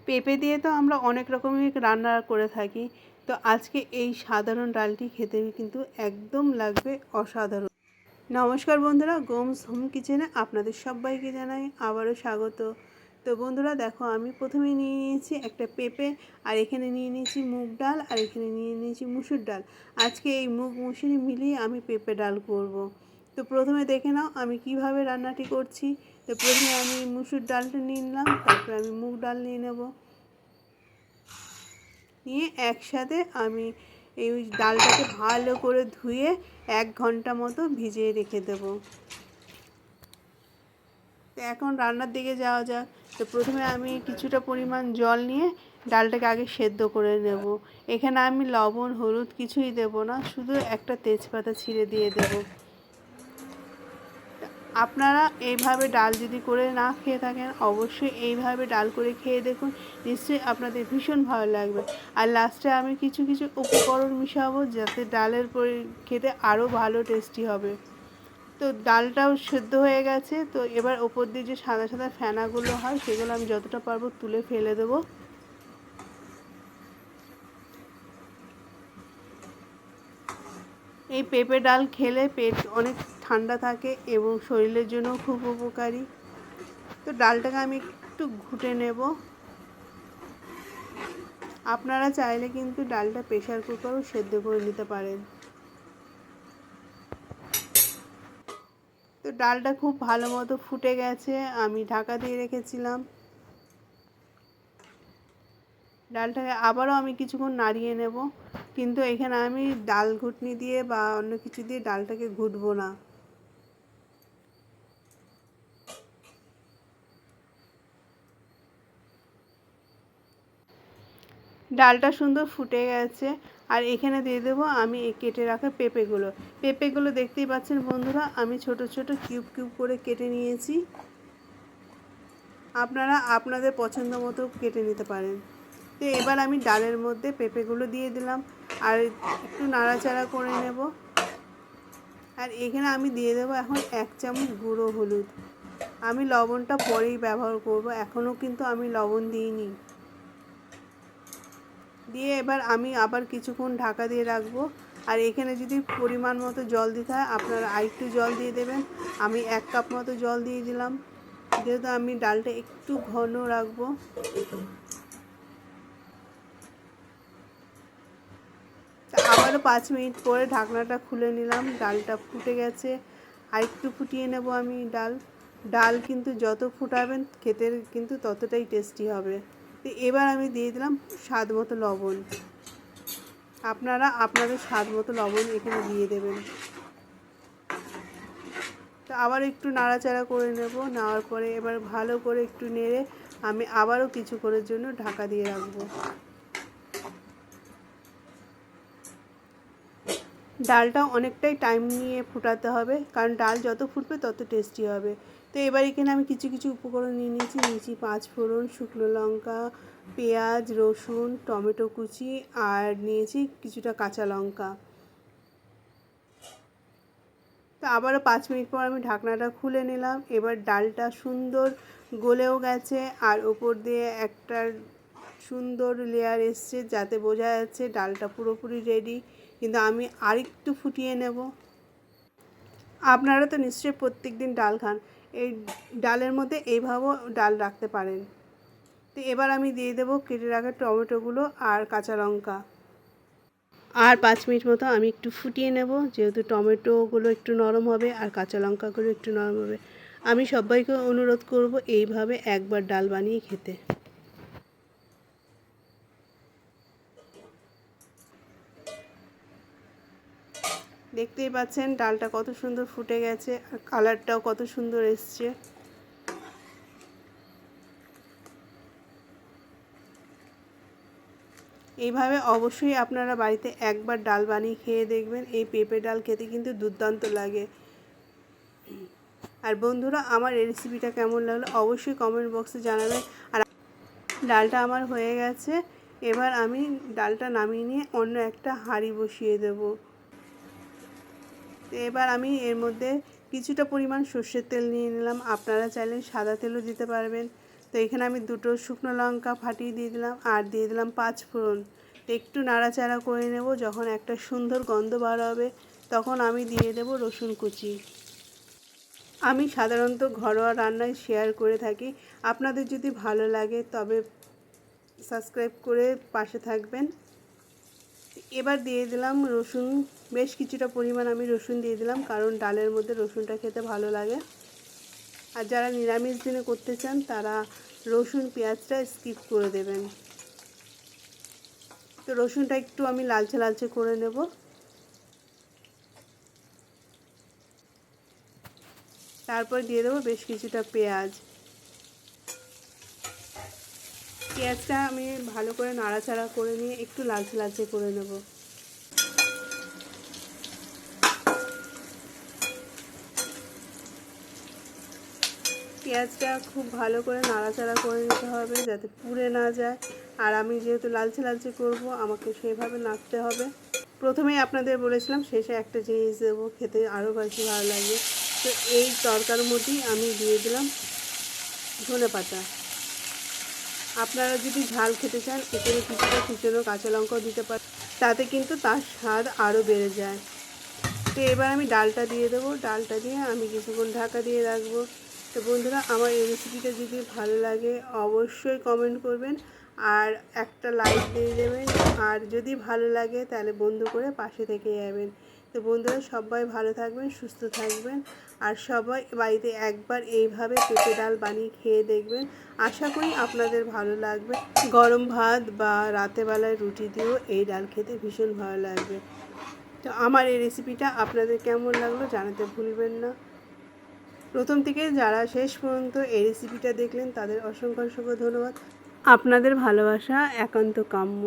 পেঁপে দিয়ে তো আমরা অনেক রকমের রান্না করে থাকি, তো আজকে এই সাধারণ ডালটি খেতে কিন্তু একদম লাগবে অসাধারণ। নমস্কার বন্ধুরা, গোমস হোম কিচেনে আপনাদের সবাইকে জানাই আবারও স্বাগত। তো বন্ধুরা দেখো, আমি প্রথমে নিয়ে নিয়েছি একটা পেঁপে, আর এখানে নিয়ে নিয়েছি মুগ ডাল, আর এখানে নিয়ে নিয়েছি মুসুর ডাল। আজকে এই মুগ মুসুরি মিলিয়ে আমি পেঁপে ডাল করব। তো প্রথমে দেখে নাও আমি কিভাবে রান্নাটি করছি। তো প্রথমে আমি মুসুর ডালটা নিয়ে নিলাম, তারপরে আমি মুগ ডাল নিয়ে নেব, নিয়ে একসাথে আমি এই ডালটাকে ভালো করে ধুয়ে 1 ঘন্টা মতো ভিজিয়ে রেখে দেবো। তো এখন রান্নার দিকে যাওয়া যাক। তো প্রথমে আমি কিছুটা পরিমাণ জল নিয়ে ডালটাকে আগে সেদ্ধ করে নেব। এখানে আমি লবণ হলুদ কিছুই দেব না, শুধু একটা তেজপাতা ছিঁড়ে দিয়ে দেব। আপনারা এইভাবে ডাল যদি করে না খেয়ে থাকেন, অবশ্যই এইভাবে ডাল করে খেয়ে দেখুন, নিশ্চয়ই আপনাদের ভীষণ ভালো লাগবে। আর লাস্টে আমি কিছু কিছু উপকরণ মিশাবো, যাতে ডালের খেতে আরও ভালো টেস্টি হবে। তো ডালটাও সেদ্ধ হয়ে গেছে। তো এবার ওপর দিয়ে যে সাদা সাদা ফেনাগুলো হয়, সেগুলো আমি যতটা পারবো তুলে ফেলে দেবো। এই পেঁপে ডাল খেলে পেট অনেক ঠান্ডা থাকে এবং শরীরের জন্য খুব উপকারী। তো ডালটাকে আমি একটু ঘুটে নেব। আপনারা চাইলে কিন্তু ডালটা প্রেসার কুকারও সেদ্ধ করে নিতে পারেন। তো ডালটা খুব ভালো মতো ফুটে গেছে, আমি ঢাকা দিয়ে রেখেছিলাম। ডালটাকে আবারও আমি কিছুক্ষণ নাড়িয়ে নেব, কিন্তু এখানে আমি ডাল ঘুটনি দিয়ে বা অন্য কিছু দিয়ে ডালটাকে ঘুটবো না। ডালটা সুন্দর ফুটে গেছে, আর এখানে দিয়ে দেবো আমি কেটে রাখা পেঁপেগুলো দেখতেই পাচ্ছেন বন্ধুরা, আমি ছোট ছোট কিউব কিউব করে কেটে নিয়েছি। আপনারা আপনাদের পছন্দ মতো কেটে নিতে পারেন। তো এবার আমি ডালের মধ্যে পেঁপেগুলো দিয়ে দিলাম, আর একটু নাড়াচাড়া করে নেব। আর এখানে আমি দিয়ে দেবো এখন 1 চামচ গুঁড়ো হলুদ। আমি লবণটা পরেই ব্যবহার করব, এখনও কিন্তু আমি লবণ দিইনি। দিয়ে এবার আমি আবার কিছুক্ষণ ঢাকা দিয়ে রাখবো। আর এখানে যদি পরিমাণ মতো জল দিতে হয়, আপনারা আরেকটু জল দিয়ে দেবেন। আমি 1 কাপ মতো জল দিয়ে দিলাম, যেহেতু আমি ডালটা একটু ঘন রাখবো। আবারও 5 মিনিট পরে ঢাকনাটা খুলে নিলাম, ডালটা ফুটে গেছে। আর একটু ফুটিয়ে নেব আমি ডাল কিন্তু যত ফুটাবেন খেতে কিন্তু ততটাই টেস্টি হবে। তো এবার আমি দিয়ে দিলাম স্বাদ মতো লবণ। আপনারা আপনাদের স্বাদ মতো লবণ এখানে দিয়ে দেবেন। তো আবার একটু নাড়াচাড়া করে নেব, নেওয়ার পরে এবার ভালো করে একটু নেড়ে আমি আবারও কিছুক্ষণের জন্য ঢাকা দিয়ে রাখবো। ডালটা অনেকটাই টাইম নিয়ে ফুটাতে হবে, কারণ ডাল যত ফুটবে তত টেস্টি হবে। তো এবার এখানে আমি কিছু কিছু উপকরণ নিয়েছি 5 ফোড়ন, শুকনো লঙ্কা, পেঁয়াজ, রসুন, টমেটো কুচি, আর নিয়েছি কিছুটা কাঁচা লঙ্কা। তো আবারও 5 মিনিট পর আমি ঢাকনাটা খুলে নিলাম। এবার ডালটা সুন্দর গলেও গেছে, আর ওপর দিয়ে একটা সুন্দর লেয়ার এসছে, যাতে বোঝা যাচ্ছে ডালটা পুরোপুরি রেডি। কিন্তু আমি আরেকটু ফুটিয়ে নেব। আপনারা তো নিশ্চয়ই প্রত্যেক দিন ডাল খান, এই ডালের মধ্যে এইভাবেও ডাল রাখতে পারেন। তো এবার আমি দিয়ে দেবো কেটে রাখা টমেটোগুলো আর কাঁচা লঙ্কা। আর 5 মিনিট মতো আমি একটু ফুটিয়ে নেব, যেহেতু টমেটোগুলো একটু নরম হবে আর কাঁচা লঙ্কাগুলো একটু নরম হবে। আমি সবাইকে অনুরোধ করব এইভাবে একবার ডাল বানিয়ে খেতে। দেখতেই পাচ্ছেন ডালটা কত সুন্দর ফুটে গেছে, আর কালারটাও কত সুন্দর এসছে। এইভাবে অবশ্যই আপনারা বাড়িতে একবার ডাল বানিয়ে খেয়ে দেখবেন। এই পেঁপে ডাল খেতে কিন্তু দুর্দান্ত লাগে। আর বন্ধুরা, আমার এই রেসিপিটা কেমন লাগলো অবশ্যই কমেন্ট বক্সে জানাবেন। আর ডালটা আমার হয়ে গেছে, এবার আমি ডালটা নামিয়ে নিয়ে অন্য একটা হাঁড়ি বসিয়ে দেব। তো এবার আমি এর মধ্যে কিছুটা পরিমাণ সর্ষের তেল নিয়ে নিলাম, আপনারা চাইলে সাদা তেলও দিতে পারবেন। তো এখানে আমি 2টো শুকনো লঙ্কা ফাটিয়ে দিয়ে দিলাম আর দিয়ে দিলাম 5 ফোড়ন। তো একটু নাড়াচাড়া করে নেব। যখন একটা সুন্দর গন্ধ বার হবে তখন আমি দিয়ে দেব রসুন কুচি। আমি সাধারণত ঘরোয়া রান্নায় শেয়ার করে থাকি, আপনাদের যদি ভালো লাগে তবে সাবস্ক্রাইব করে পাশে থাকবেন। এবার দিয়ে দিলাম রসুন, বেশ কিছুটা পরিমাণ আমি রসুন দিয়ে দিলাম, কারণ ডালের মধ্যে রসুনটা খেতে ভালো লাগে। আর যারা নিরামিষ দিনে করতে চান তারা রসুন পেঁয়াজটা স্কিপ করে দেবেন। তো রসুনটা একটু আমি লালচে লালচে করে নেব। তারপর দিয়ে দেবো বেশ কিছুটা পেঁয়াজ। পেঁয়াজটা আমি ভালো করে নাড়াচাড়া করে নিয়ে একটু লালচে লালচে করে নেব। পেঁয়াজটা খুব ভালো করে নাড়াচাড়া করে নিতে হবে যাতে পুড়ে না যায়। আর আমি যেহেতু লালচে লালচে করব, আমাকে সেভাবে নাড়তে হবে। প্রথমেই আপনাদের বলেছিলাম শেষে একটা জিনিস দেবো, খেতে আরও বেশি ভালো লাগবে। তো এই তরকারির মধ্যেই আমি দিয়ে দিলাম ধনেপাতা। আপনারা যদি ঝাল খেতে চান এখানে কিছুটা কুচনো কাঁচা লঙ্কাও দিতে পারেন, তাতে কিন্তু তার স্বাদ আরও বেড়ে যায়। তো এবার আমি ডালটা দিয়ে দেবো। ডালটা দিয়ে আমি কিছুক্ষণ ঢাকা দিয়ে রাখবো। তো বন্ধুরা, আমার এই রেসিপিটা যদি ভালো লাগে অবশ্যই কমেন্ট করবেন আর একটা লাইক দিয়ে দেবেন। আর যদি ভালো লাগে তাহলে বন্ধু করে পাশে থেকে যাবেন। তো বন্ধুরা, সবাই ভালো থাকবেন, সুস্থ থাকবেন আর সবাই বাড়িতে একবার এইভাবে পেঁপে ডাল বানিয়ে খেয়ে দেখবেন। আশা করি আপনাদের ভালো লাগবে। গরম ভাত বা রাতেরবেলায় রুটি দিয়েও এই ডাল খেতে ভীষণ ভালো লাগবে। তো আমার এই রেসিপিটা আপনাদের কেমন লাগলো জানাতে ভুলবেন না। প্রথম থেকে যারা শেষ পর্যন্ত এই রেসিপিটা দেখলেন তাদের অসংখ্য অসংখ্য ধন্যবাদ। আপনাদের ভালোবাসা একান্ত কাম্য।